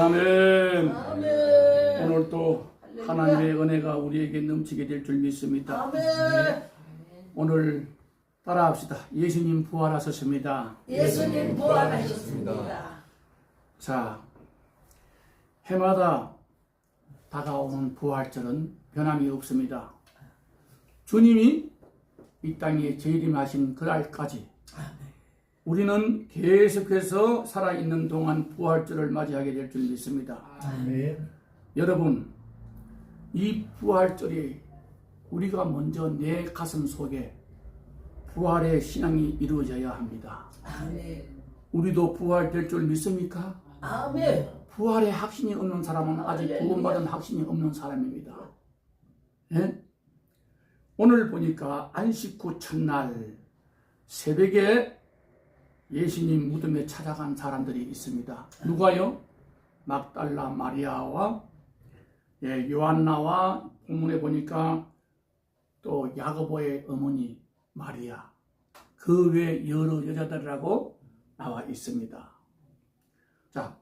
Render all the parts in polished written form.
아멘. 아멘. 오늘 또 하나님의 은혜가 우리에게 넘치게 될 줄 믿습니다. 아멘. 오늘 따라합시다. 예수님 부활하셨습니다. 예수님 부활하셨습니다. 자, 해마다 다가오는 부활절은 변함이 없습니다. 주님이 이 땅에 재림하신 그날까지 우리는 계속해서 살아있는 동안 부활절을 맞이하게 될 줄 믿습니다. 아멘. 여러분, 이 부활절이 우리가 먼저 내 가슴 속에 부활의 신앙이 이루어져야 합니다. 아멘. 우리도 부활될 줄 믿습니까? 아멘. 부활의 확신이 없는 사람은 아직 구원받은 확신이 없는 사람입니다. 예? 오늘 보니까 안식 후 첫날 새벽에 예수님 무덤에 찾아간 사람들이 있습니다. 누가요? 막달라 마리아와 요한나와 본문에 보니까 또 야고보의 어머니 마리아, 그 외 여러 여자들이라고 나와 있습니다. 자,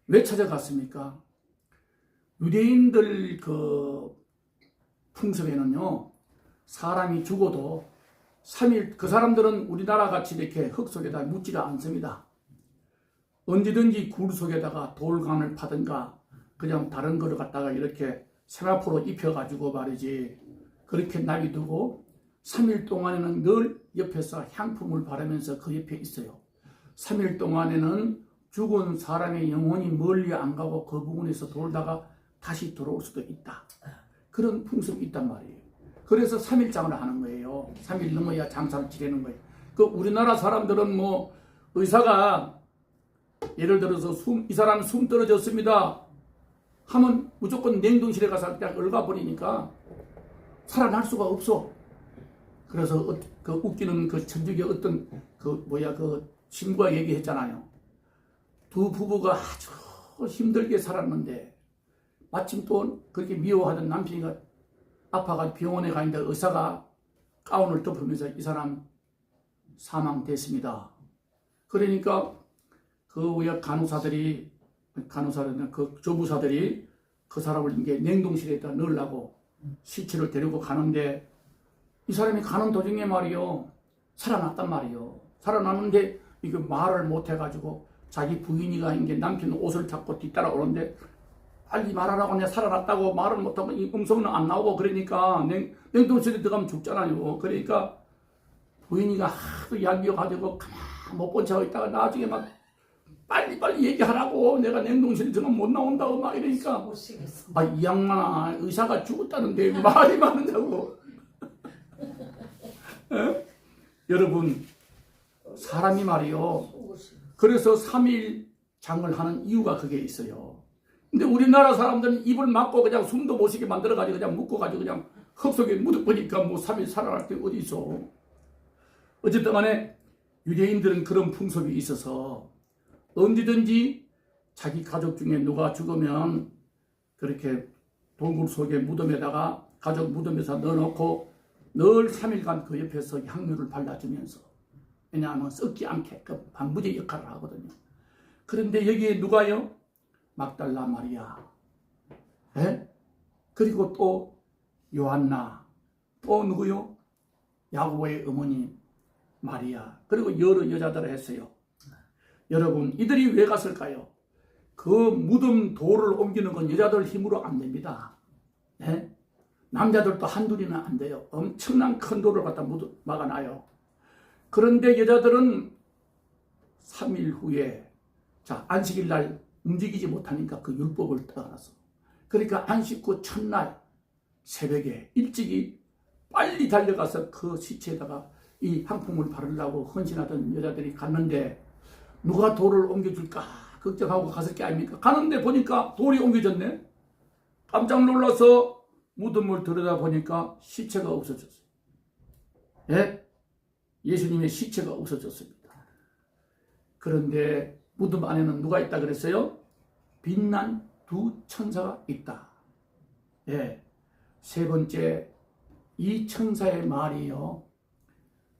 왜 찾아갔습니까? 유대인들 그 풍습에는요, 사람이 죽어도 3일, 그 사람들은 우리나라 같이 이렇게 흙 속에다 묻지를 않습니다. 언제든지 굴 속에다가 돌간을 파든가 그냥 다른 거를 갖다가 이렇게 세마포로 입혀가지고 말이지, 그렇게 놔두고 3일 동안에는 늘 옆에서 향품을 바르면서 그 옆에 있어요. 3일 동안에는 죽은 사람의 영혼이 멀리 안 가고 그 부분에서 돌다가 다시 들어올 수도 있다. 그런 풍습이 있단 말이에요. 그래서 3일장을 하는 거예요. 3일 넘어야 장사를 지내는 거예요. 그 우리나라 사람들은 뭐 의사가 예를 들어서 이 사람 숨 떨어졌습니다 하면 무조건 냉동실에 가서 그냥 얽어버리니까 살아날 수가 없어. 그래서 그 웃기는 그 천주교 어떤 그 신부가 얘기했잖아요. 두 부부가 아주 힘들게 살았는데 마침 또 그렇게 미워하던 남편이가 아파가 병원에 가 있는데 의사가 가운을 덮으면서 이 사람 사망됐습니다. 그러니까 그 위에 간호사들은 그 조부사들이 그 사람을 이제 냉동실에다 넣으려고 시체를 데리고 가는데 이 사람이 가는 도중에 말이요, 살아났단 말이요. 살아났는데 이거 말을 못 해가지고 자기 부인이가 이제 남편 옷을 잡고 뒤따라 오는데 빨리 말하라고, 내가 살아났다고 말을 못하고 이 음성은 안 나오고 그러니까 냉동실에 들어가면 죽잖아요. 그러니까 부인이가 하도 얄미워가지고 가만 못 본 척하고 있다가 나중에 막 빨리 얘기하라고, 내가 냉동실에 들어가면 못 나온다고 막 이러니까 이 양반아, 의사가 죽었다는데 말이 많은다고. 여러분, 사람이 말이요, 그래서 3일 장을 하는 이유가 그게 있어요. 근데 우리나라 사람들은 입을 막고 그냥 숨도 못 쉬게 만들어가지고 그냥 묶어가지고 그냥 흙 속에 묻어버리니까 뭐 3일 살아날 게 어디 있어. 어쨌든 간에 유대인들은 그런 풍습이 있어서 언제든지 자기 가족 중에 누가 죽으면 그렇게 동굴 속에 무덤에다가 가족 무덤에서 넣어놓고 늘 3일간 그 옆에서 향유를 발라주면서, 왜냐하면 썩지 않게 그 방부제 역할을 하거든요. 그런데 여기에 누가요? 막달라 마리아, 그리고 또 요한나, 또 누구요? 야고보의 어머니 마리아, 그리고 여러 여자들을 했어요. 여러분, 이들이 왜 갔을까요? 그 무덤 돌을 옮기는 건 여자들 힘으로 안 됩니다. 남자들도 한둘이는 안 돼요. 엄청난 큰 돌을 갖다 막아놔요. 그런데 여자들은 3일 후에, 자, 안식일 날 움직이지 못하니까 그 율법을 떠나서, 그러니까 안식 후 첫날 새벽에 일찍이 빨리 달려가서 그 시체에다가 이 향품을 바르려고 헌신하던 여자들이 갔는데 누가 돌을 옮겨줄까 걱정하고 갔을 게 아닙니까? 가는데 보니까 돌이 옮겨졌네. 깜짝 놀라서 무덤을 들여다보니까 시체가 없어졌어요. 예수님의 시체가 없어졌습니다. 그런데 무덤 안에는 누가 있다 그랬어요? 빛난 두 천사가 있다. 세 번째, 이 천사의 말이요,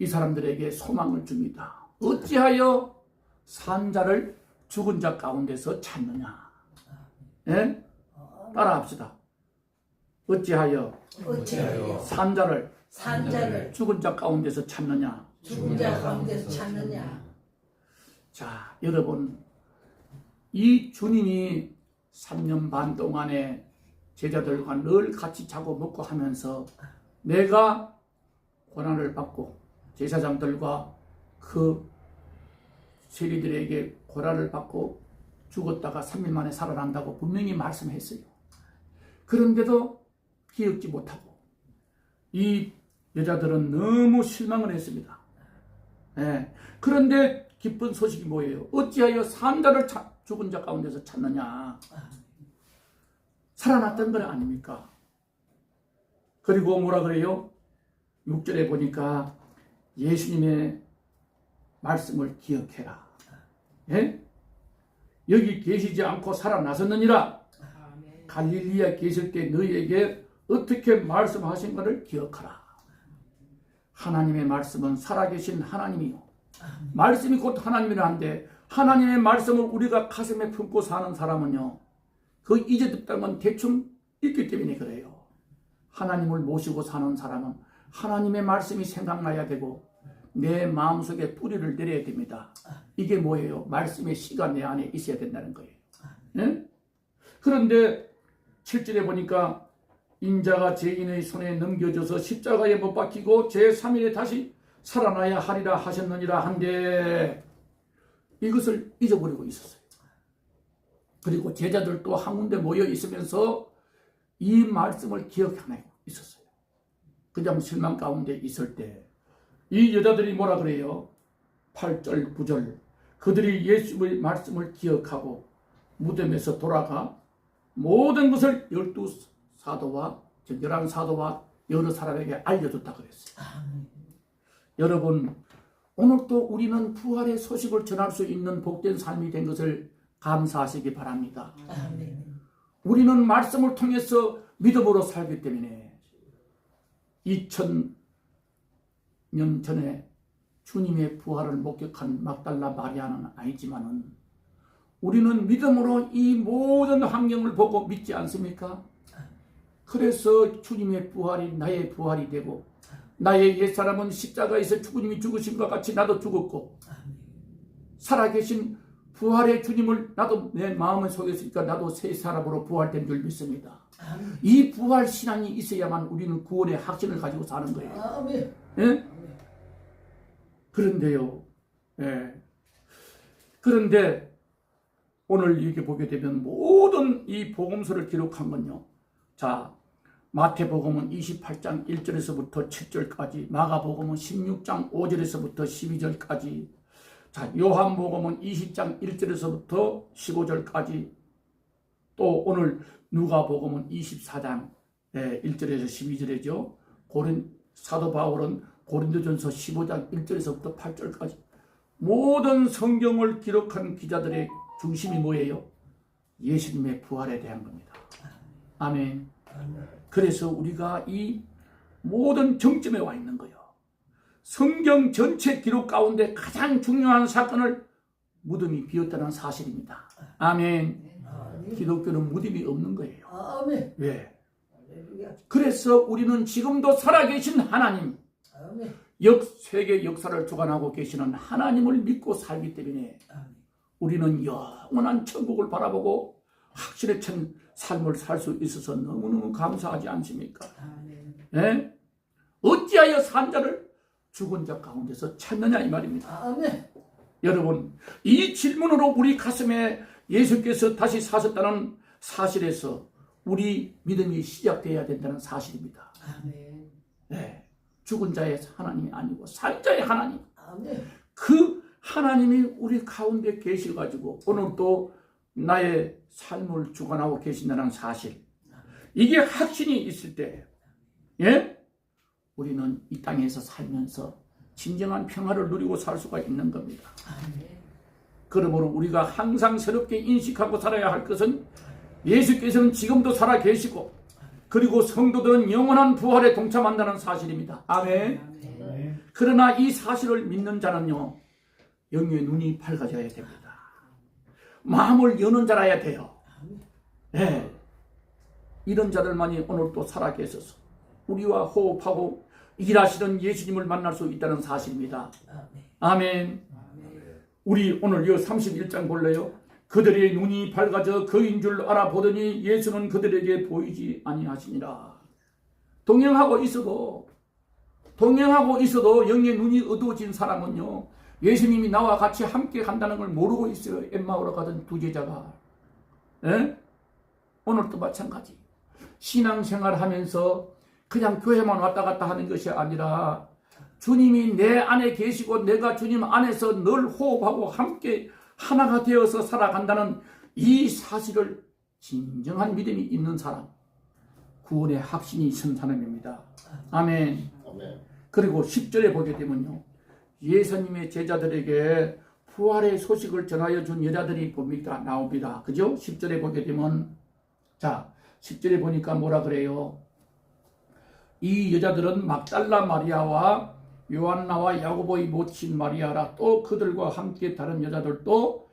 이 사람들에게 소망을 줍니다. 어찌하여 산자를 죽은 자 가운데서 찾느냐. 예? 따라합시다. 어찌하여 어찌하여 산자를 죽은 자 가운데서 찾느냐. 죽은 자 가운데서 찾느냐. 자, 여러분, 이 주님이 3년 반 동안에 제자들과 늘 같이 자고 먹고 하면서 내가 고난을 받고 제사장들과 그 세리들에게 고난을 받고 죽었다가 3일 만에 살아난다고 분명히 말씀했어요. 그런데도 기억지 못하고 이 여자들은 너무 실망을 했습니다. 예. 그런데 기쁜 소식이 뭐예요? 어찌하여 산자를 죽은 자 가운데서 찾느냐. 살아났던 건 아닙니까? 그리고 뭐라 그래요? 6절에 보니까 예수님의 말씀을 기억해라. 예? 여기 계시지 않고 살아나섰느니라. 갈릴리에 계실 때 너희에게 어떻게 말씀하신 것을 기억하라. 하나님의 말씀은 살아계신 하나님이요. 말씀이 곧 하나님이라 한데 하나님의 말씀을 우리가 가슴에 품고 사는 사람은요. 그 이제 듣다는 건 대충 있기 때문에 그래요. 하나님을 모시고 사는 사람은 하나님의 말씀이 생각나야 되고 내 마음속에 뿌리를 내려야 됩니다. 이게 뭐예요? 말씀의 씨가 내 안에 있어야 된다는 거예요. 네? 그런데 7절에 보니까 인자가 죄인의 손에 넘겨져서 십자가에 못 박히고 제3일에 다시 살아나야 하리라 하셨느니라 한데 이것을 잊어버리고 있었어요. 그리고 제자들도 한 군데 모여 있으면서 이 말씀을 기억하고 있었어요. 그냥 실망 가운데 있을 때 이 여자들이 뭐라 그래요? 8절 9절 그들이 예수의 말씀을 기억하고 무덤에서 돌아가 모든 것을 11사도와 여러 사람에게 알려줬다 그랬어요. 여러분, 오늘도 우리는 부활의 소식을 전할 수 있는 복된 삶이 된 것을 감사하시기 바랍니다. 우리는 말씀을 통해서 믿음으로 살기 때문에 2000년 전에 주님의 부활을 목격한 막달라 마리아는 아니지만은 우리는 믿음으로 이 모든 환경을 보고 믿지 않습니까? 그래서 주님의 부활이 나의 부활이 되고 나의 옛사람은 십자가에서 주님이 죽으신 것 같이 나도 죽었고 살아계신 부활의 주님을 나도 내 마음 속에 있으니까 나도 새 사람으로 부활된 줄 믿습니다. 이 부활 신앙이 있어야만 우리는 구원의 확신을 가지고 사는 거예요. 예? 그런데요. 예. 그런데 오늘 이렇게 보게 되면 모든 이 복음서를 기록한 건요. 자, 마태복음은 28장 1절에서부터 7절까지, 마가복음은 16장 5절에서부터 12절까지, 자, 요한복음은 20장 1절에서부터 15절까지, 또 오늘 누가복음은 24장 1절에서 12절이죠. 사도 바울은 고린도전서 15장 1절에서부터 8절까지 모든 성경을 기록한 기자들의 중심이 뭐예요? 예수님의 부활에 대한 겁니다. 아멘. 그래서 우리가 이 모든 정점에 와 있는 거예요. 성경 전체 기록 가운데 가장 중요한 사건을 무덤이 비었다는 사실입니다. 아멘. 기독교는 무덤이 없는 거예요. 왜? 그래서 우리는 지금도 살아계신 하나님, 세계 역사를 주관하고 계시는 하나님을 믿고 살기 때문에 우리는 영원한 천국을 바라보고 확실히 참 삶을 살 수 있어서 너무너무 감사하지 않습니까? 네? 어찌하여 산자를 죽은 자 가운데서 찾느냐 이 말입니다. 여러분, 이 질문으로 우리 가슴에 예수께서 다시 사셨다는 사실에서 우리 믿음이 시작되어야 된다는 사실입니다. 네. 죽은 자의 하나님이 아니고 산자의 하나님. 그 하나님이 우리 가운데 계셔가지고 오늘도 나의 삶을 주관하고 계신다는 사실, 이게 확신이 있을 때, 예? 우리는 이 땅에서 살면서 진정한 평화를 누리고 살 수가 있는 겁니다. 그러므로 우리가 항상 새롭게 인식하고 살아야 할 것은 예수께서는 지금도 살아 계시고 그리고 성도들은 영원한 부활에 동참한다는 사실입니다. 아멘. 그러나 이 사실을 믿는 자는요, 영의 눈이 밝아져야 됩니다. 마음을 여는 자라야 돼요. 예. 이런 자들만이 오늘 또 살아계셔서 우리와 호흡하고 일하시는 예수님을 만날 수 있다는 사실입니다. 아멘. 우리 오늘 이 31장 볼래요? 그들의 눈이 밝아져 그인 줄 알아보더니 예수는 그들에게 보이지 아니하시니라. 동행하고 있어도 영의 눈이 어두워진 사람은요, 예수님이 나와 같이 함께 간다는 걸 모르고 있어요. 엠마오로 가던 두 제자가. 에? 오늘도 마찬가지. 신앙생활 하면서 그냥 교회만 왔다 갔다 하는 것이 아니라 주님이 내 안에 계시고 내가 주님 안에서 늘 호흡하고 함께 하나가 되어서 살아간다는 이 사실을 진정한 믿음이 있는 사람, 구원의 확신이 있는 사람입니다. 아멘. 그리고 10절에 보게 되면요, 예수님의 제자들에게 부활의 소식을 전하여 준 여자들이 봅니다. 나옵니다. 그죠? 10절에 보게 되면, 자, 10절에 보니까 뭐라 그래요? 이 여자들은 막달라 마리아와 요한나와 야고보의 모친 마리아라. 또 그들과 함께 다른 여자들도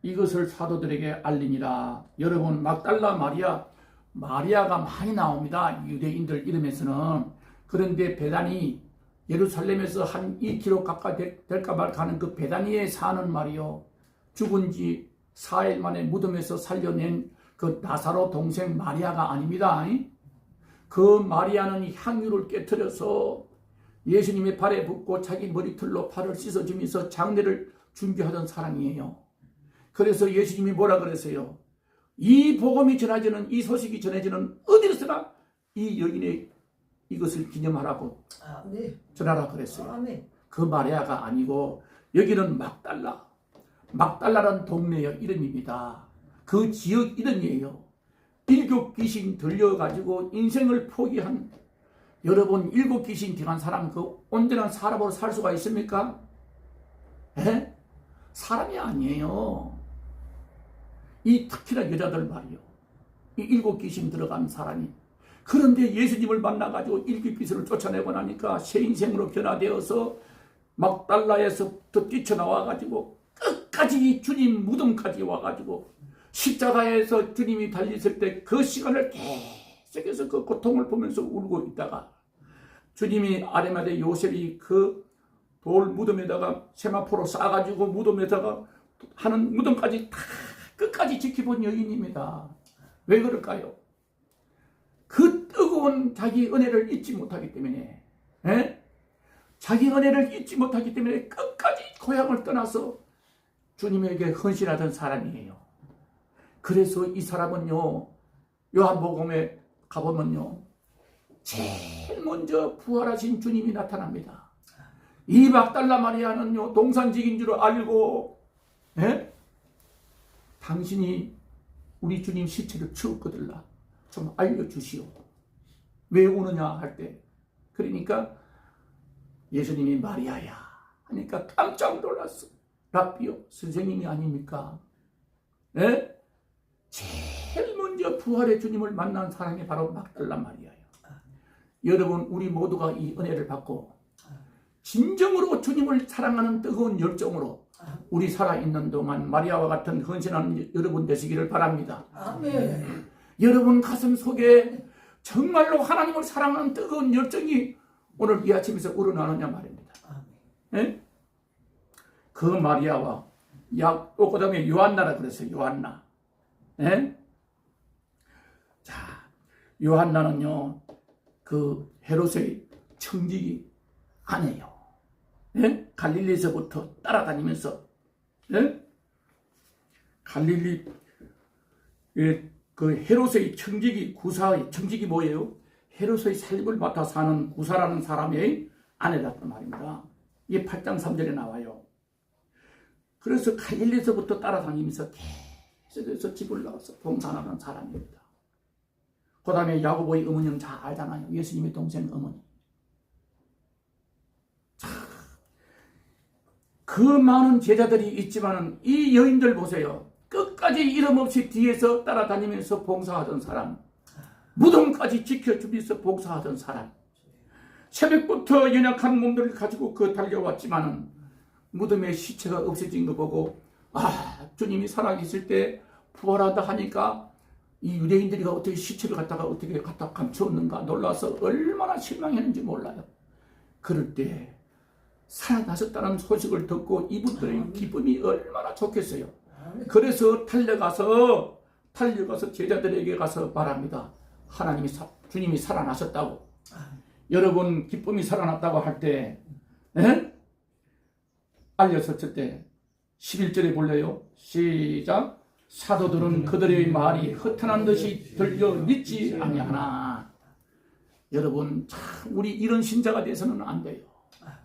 이것을 사도들에게 알리니라. 여러분, 막달라 마리아가 많이 나옵니다. 유대인들 이름에서는. 그런데 베다니, 예루살렘에서 한 2km 가까이 될까 말까 하는 그 베다니에 사는 말이요, 죽은 지 4일 만에 무덤에서 살려낸 그 나사로 동생 마리아가 아닙니다. 그 마리아는 향유를 깨뜨려서 예수님의 발에 붓고 자기 머리털로 발을 씻어주면서 장례를 준비하던 사람이에요. 그래서 예수님이 뭐라 그랬어요? 이 복음이 전해지는, 이 소식이 전해지는 어디서나 이 여인의 이것을 기념하라고 전하라 그랬어요. 그 마리아가 아니고 여기는 막달라라는 동네의 이름입니다. 그 지역 이름이에요. 일곱 귀신 들려가지고 인생을 포기한, 여러분, 일곱 귀신 들어간 사람 그 온전한 사람으로 살 수가 있습니까? 에? 사람이 아니에요. 이 특히나 여자들 말이요, 이 일곱 귀신 들어간 사람이. 그런데 예수님을 만나가지고 일곱 귀신을 쫓아내고 나니까 새 인생으로 변화되어서 막달라에서부터 뛰쳐나와가지고 끝까지 주님 무덤까지 와가지고 십자가에서 주님이 달리실 때 그 시간을 계속해서 그 고통을 보면서 울고 있다가 주님이 아리마대 요셉이 그 돌 무덤에다가 세마포로 싸가지고 무덤에다가 하는 무덤까지 다 끝까지 지켜본 여인입니다. 왜 그럴까요? 그 뜨거운 자기 은혜를 잊지 못하기 때문에, 자기 은혜를 잊지 못하기 때문에 끝까지 고향을 떠나서 주님에게 헌신하던 사람이에요. 그래서 이 사람은요, 요한복음에 가보면요, 제일 먼저 부활하신 주님이 나타납니다. 이 막달라 마리아는요, 동산직인 줄 알고, 당신이 우리 주님 시체를 치웠거들라, 좀 알려주시오. 왜 우느냐 할 때, 그러니까 예수님이 마리아야 하니까 깜짝 놀랐어. 라비오, 선생님이 아닙니까? 제일 먼저 부활의 주님을 만난 사람이 바로 막달라 마리아예요. 여러분, 우리 모두가 이 은혜를 받고 진정으로 주님을 사랑하는 뜨거운 열정으로 우리 살아있는 동안 마리아와 같은 헌신하는 여러분 되시기를 바랍니다. 아멘. 여러분 가슴 속에 정말로 하나님을 사랑하는 뜨거운 열정이 오늘 이 아침에서 우러나느냐 말입니다. 그 마리아와 또 그 다음에 요한나라 그랬어요. 요한나. 자, 요한나는요, 그 헤롯의 청지기 아내요. 갈릴리에서부터 따라다니면서, 갈릴리, 그 헤롯의 청지기, 구사의 청지기 뭐예요? 헤롯의 살림을 맡아 사는 구사라는 사람의 아내였단 말입니다. 이게 8장 3절에 나와요. 그래서 갈릴리에서부터 따라다니면서 계속해서 집을 나와서 봉사하는 사람입니다. 그 다음에 야고보의 어머니는 잘 알잖아요. 예수님의 동생 어머니. 그 많은 제자들이 있지만 이 여인들 보세요. 끝까지 이름 없이 뒤에서 따라다니면서 봉사하던 사람, 무덤까지 지켜주면서 봉사하던 사람, 새벽부터 연약한 몸들을 가지고 달려왔지만은 무덤에 시체가 없어진 거 보고, 주님이 살아계실 때 부활하다 하니까 이 유대인들이 어떻게 시체를 갖다 감추었는가 놀라서 얼마나 실망했는지 몰라요. 그럴 때 살아나셨다는 소식을 듣고 이분들의 기쁨이 얼마나 좋겠어요. 그래서 달려가서 제자들에게 가서 말합니다. 주님이 살아나셨다고. 여러분 기쁨이 살아났다고 할 때 알렸었을 때 11절에 볼래요? 시작. 사도들은 그들의 말이 허탄한 듯이 들려 믿지 아니하나. 여러분 참 우리 이런 신자가 돼서는 안 돼요.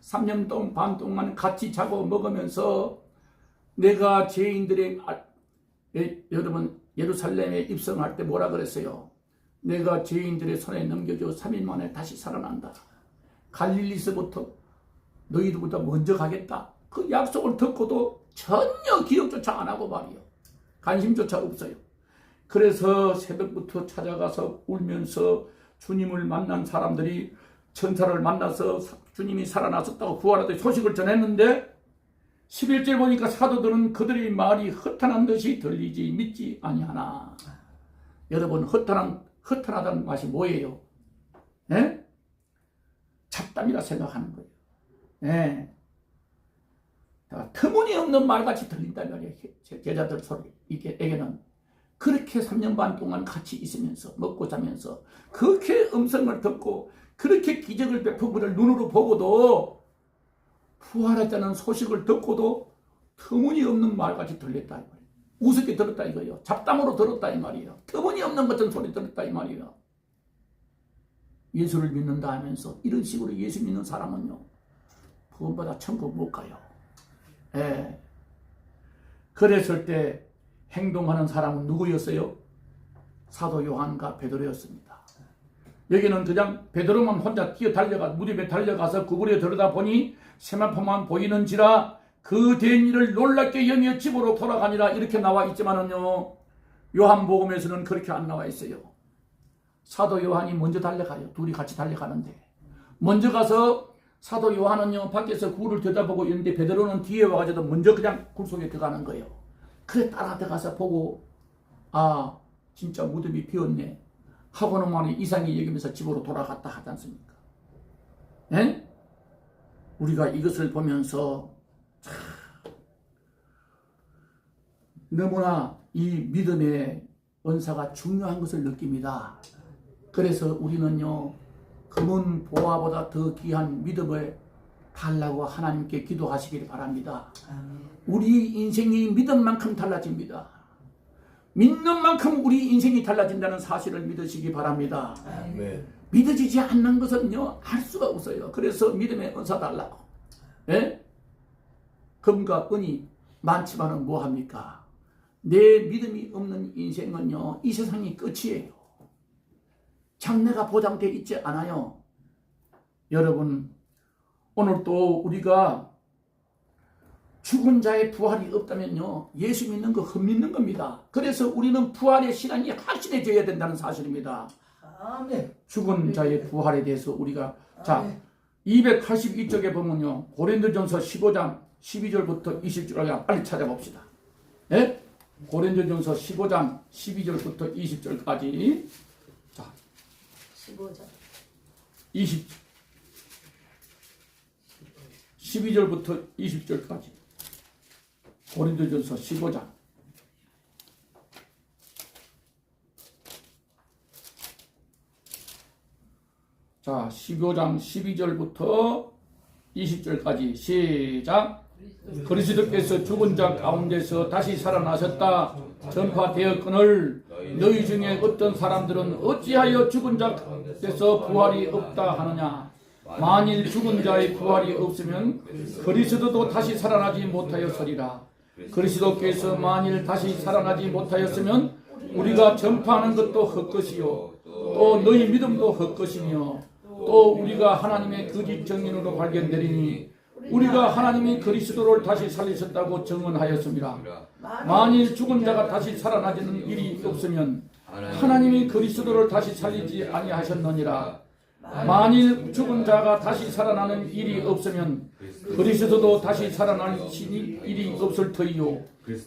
3년 반 동안 같이 자고 먹으면서 내가 죄인들의 여러분 예루살렘에 입성할 때 뭐라 그랬어요? 내가 죄인들의 손에 넘겨줘 3일 만에 다시 살아난다. 갈릴리서부터 너희들보다 먼저 가겠다. 그 약속을 듣고도 전혀 기억조차 안 하고 말이요. 관심조차 없어요. 그래서 새벽부터 찾아가서 울면서 주님을 만난 사람들이 천사를 만나서 주님이 살아나셨다고 부활하다 소식을 전했는데 11절 보니까 사도들은 그들의 말이 허탄한 듯이 들리지 믿지 아니하나. 여러분 허탄하다는 맛이 뭐예요? 예? 잡담이라 생각하는 거예요. 예. 터무니없는 말같이 들린단 말이에요. 제자들 소리에게는. 그렇게 3년 반 동안 같이 있으면서 먹고 자면서 그렇게 음성을 듣고 그렇게 기적을 베푼 눈으로 보고도 부활했다는 소식을 듣고도 터무니없는 말같이 들렸다 이 말이에요. 우습게 들었다 이거예요. 잡담으로 들었다 이 말이에요. 터무니없는 같은 소리 들었다 이 말이에요. 예수를 믿는다 하면서 이런 식으로 예수 믿는 사람은요 구원받아 천국 못 가요. 예. 그랬을 때 행동하는 사람은 누구였어요? 사도 요한과 베드로였습니다. 여기는 그냥 베드로만 혼자 무덤에 달려가서 구부려 들여다보니 세마포만 보이는지라 그 된 일을 놀랍게 여겨 집으로 돌아가니라 이렇게 나와 있지만은요 요한복음에서는 그렇게 안 나와 있어요. 사도 요한이 먼저 달려가요. 둘이 같이 달려가는데 먼저 가서 사도 요한은요 밖에서 굴을 들여다보고 있는데 베드로는 뒤에 와가지고 먼저 그냥 굴 속에 들어가는 거예요. 그래 따라 들어가서 보고 아 진짜 무덤이 비었네 하고는 말이 이상히 여기면서 집으로 돌아갔다 하지 않습니까? 예? 우리가 이것을 보면서 참 너무나 이 믿음의 은사가 중요한 것을 느낍니다. 그래서 우리는요 금은 보화보다 더 귀한 믿음을 달라고 하나님께 기도하시길 바랍니다. 우리 인생이 믿음만큼 달라집니다. 믿는 만큼 우리 인생이 달라진다는 사실을 믿으시기 바랍니다. 아멘. 믿어지지 않는 것은요 알 수가 없어요. 그래서 믿음의 은사 달라고. 예? 금과 은이 많지만은 뭐합니까? 내 믿음이 없는 인생은요 이 세상이 끝이에요. 장래가 보장되어 있지 않아요. 여러분 오늘 또 우리가 죽은 자의 부활이 없다면요 예수 믿는 거 헛믿는 겁니다. 그래서 우리는 부활의 신앙이 확신해져야 된다는 사실입니다. 아멘. 죽은 자의 부활에 대해서 우리가 자 282쪽에 보면요 고린도전서 15장 12절부터 20절 빨리 찾아봅시다. 예? 고린도전서 15장 12절부터 20절까지 자 15절 12절부터 20절까지 고린도전서 15장 자 15장 12절부터 20절까지 시작. 그리스도께서 죽은 자 가운데서 다시 살아나셨다 전파되었거늘 너희 중에 어떤 사람들은 어찌하여 죽은 자에서 부활이 없다 하느냐. 만일 죽은 자의 부활이 없으면 그리스도도 다시 살아나지 못하였으리라. 그리스도께서 만일 다시 살아나지 못하였으면 우리가 전파하는 것도 헛것이요 또 너희 믿음도 헛것이며 또 우리가 하나님의 거짓 증인으로 발견되리니 우리가 하나님이 그리스도를 다시 살리셨다고 증언하였습니다. 만일 죽은 자가 다시 살아나지는 일이 없으면 하나님이 그리스도를 다시 살리지 아니하셨느니라. 만일 죽은 자가 다시 살아나는 일이 없으면 그리스도도 다시 살아나신 일이 없을 터이요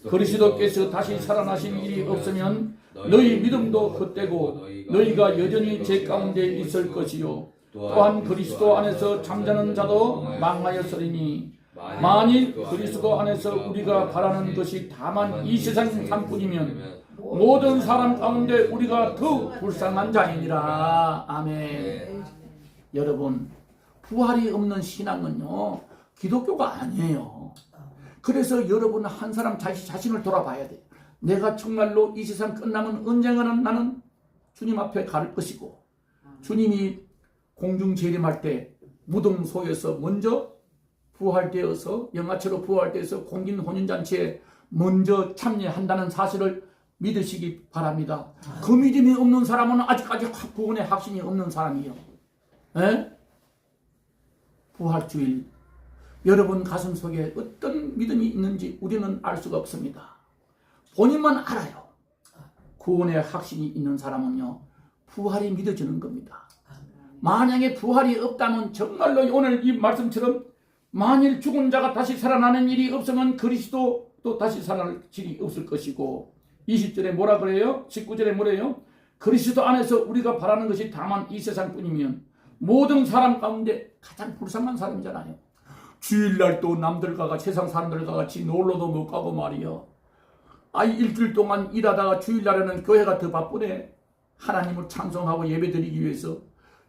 그리스도께서 다시 살아나신 일이 없으면 너희 믿음도 헛되고 너희가 여전히 죄 가운데 있을 것이요 또한 그리스도 안에서 잠자는 자도 망하였으리니 만일 그리스도 안에서 우리가 바라는 것이 다만 이 세상 삶뿐이면 모든 사람 가운데 우리가 더욱 불쌍한 자이니라. 아멘. 여러분, 부활이 없는 신앙은요 기독교가 아니에요. 그래서 여러분 한 사람 자신을 돌아봐야 돼요. 내가 정말로 이 세상 끝나면 언젠가는 나는 주님 앞에 갈 것이고 주님이 공중 재림할 때 무덤 속에서 먼저 부활되어서 영화처럼 부활되어서 공긴 혼인잔치에 먼저 참여한다는 사실을 믿으시기 바랍니다. 그 믿음이 없는 사람은 아직까지 구원의 확신이 없는 사람이에요. 에? 부활주일 여러분 가슴 속에 어떤 믿음이 있는지 우리는 알 수가 없습니다. 본인만 알아요. 구원의 확신이 있는 사람은요 부활이 믿어지는 겁니다. 만약에 부활이 없다면 정말로 오늘 이 말씀처럼 만일 죽은 자가 다시 살아나는 일이 없으면 그리스도도 다시 살아날 일이 없을 것이고 20절에 뭐라 그래요? 19절에 뭐래요? 그리스도 안에서 우리가 바라는 것이 다만 이 세상뿐이면 모든 사람 가운데 가장 불쌍한 사람이잖아요. 주일날 또 남들과 세상 사람들과 같이 놀러도 못 가고 말이요. 일주일 동안 일하다가 주일날에는 교회가 더 바쁘네. 하나님을 찬송하고 예배드리기 위해서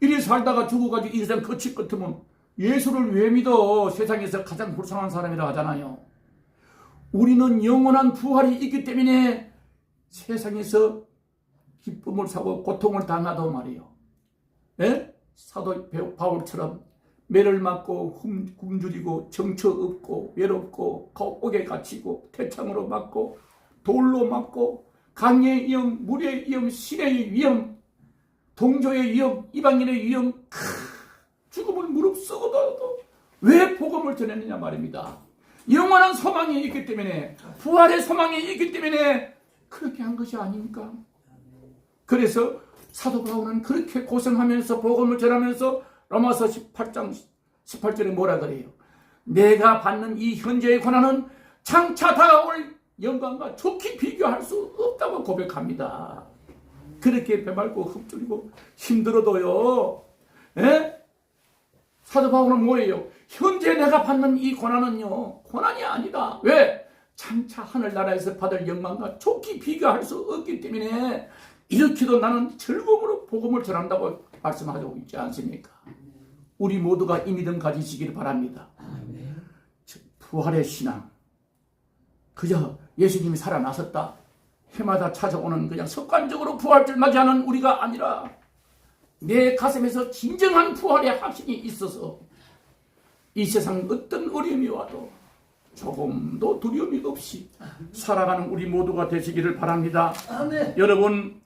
이리 살다가 죽어가지고 이 세상 거칠 것 같으면 예수를 왜 믿어? 세상에서 가장 불쌍한 사람이라 하잖아요. 우리는 영원한 부활이 있기 때문에 세상에서 기쁨을 사고 고통을 당하도 말이에요. 예? 사도 바울처럼 매를 맞고 굶주리고 정처 없고 외롭고 옥에 갇히고 태창으로 맞고 돌로 맞고 강의 위험, 물의 위험, 시내의 위험, 동조의 위험, 이방인의 위험, 죽음을 무릅쓰고도 왜 복음을 전했느냐 말입니다. 영원한 소망이 있기 때문에 부활의 소망이 있기 때문에 그렇게 한 것이 아닙니까? 그래서 사도 바울은 그렇게 고생하면서 복음을 전하면서 로마서 18장 18절에 뭐라 그래요? 내가 받는 이 현재의 고난은 장차 다가올 영광과 좋게 비교할 수 없다고 고백합니다. 그렇게 배말고 흡줄이고 힘들어도요. 에? 사도 바울은 뭐예요? 현재 내가 받는 이 고난은요 고난이 아니다. 왜? 장차 하늘나라에서 받을 영광과 좋게 비교할 수 없기 때문에 이렇게도 나는 즐거움으로 복음을 전한다고 말씀하고 있지 않습니까? 우리 모두가 이 믿음 가지시길 바랍니다. 부활의 신앙 그저 예수님이 살아나셨다 해마다 찾아오는 그냥 습관적으로 부활절 맞이하는 우리가 아니라 내 가슴에서 진정한 부활의 확신이 있어서 이 세상 어떤 어려움이 와도 조금도 두려움이 없이 살아가는 우리 모두가 되시기를 바랍니다. 아멘. 여러분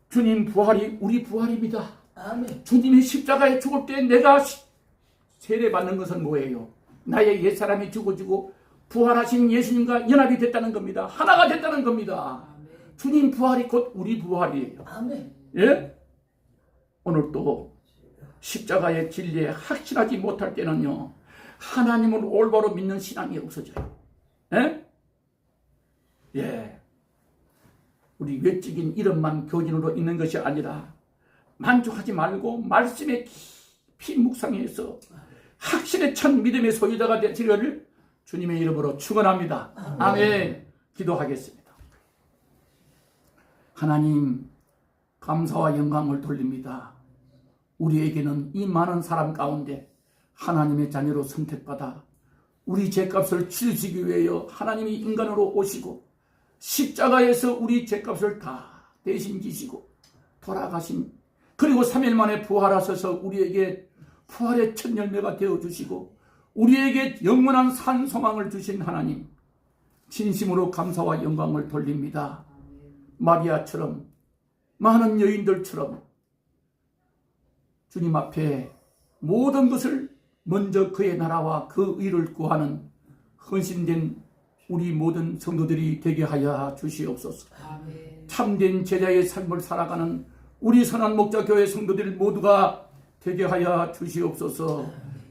주님 부활이 우리 부활입니다. 아멘. 주님이 십자가에 죽을 때 내가 세례받는 것은 뭐예요? 나의 옛사람이 죽어지고 부활하신 예수님과 연합이 됐다는 겁니다. 하나가 됐다는 겁니다. 아멘. 주님 부활이 곧 우리 부활이에요. 아멘. 예? 오늘 또 십자가의 진리에 확신하지 못할 때는요 하나님을 올바로 믿는 신앙이 없어져요. 예? 예. 우리 외적인 이름만 교진으로 있는 것이 아니라 만족하지 말고 말씀에 깊이 묵상해서 확실히 천 믿음의 소유자가 되시기를 주님의 이름으로 축원합니다. 아멘. 기도하겠습니다. 하나님 감사와 영광을 돌립니다. 우리에게는 이 많은 사람 가운데 하나님의 자녀로 선택받아 우리 죄값을 치르시기 위하여 하나님이 인간으로 오시고 십자가에서 우리 죄값을 다 대신 지시고 돌아가신 그리고 3일 만에 부활하셔서 우리에게 부활의 첫 열매가 되어주시고 우리에게 영원한 산 소망을 주신 하나님 진심으로 감사와 영광을 돌립니다. 마리아처럼 많은 여인들처럼 주님 앞에 모든 것을 먼저 그의 나라와 그 의를 구하는 헌신된 우리 모든 성도들이 되게 하여 주시옵소서. 참된 제자의 삶을 살아가는 우리 선한 목자교회 성도들 모두가 되게 하여 주시옵소서.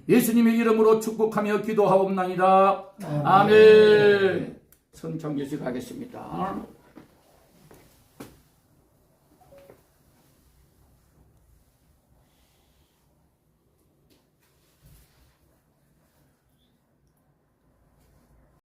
예수님의 이름으로 축복하며 기도하옵나이다. 아멘. 선창 예식 하겠습니다.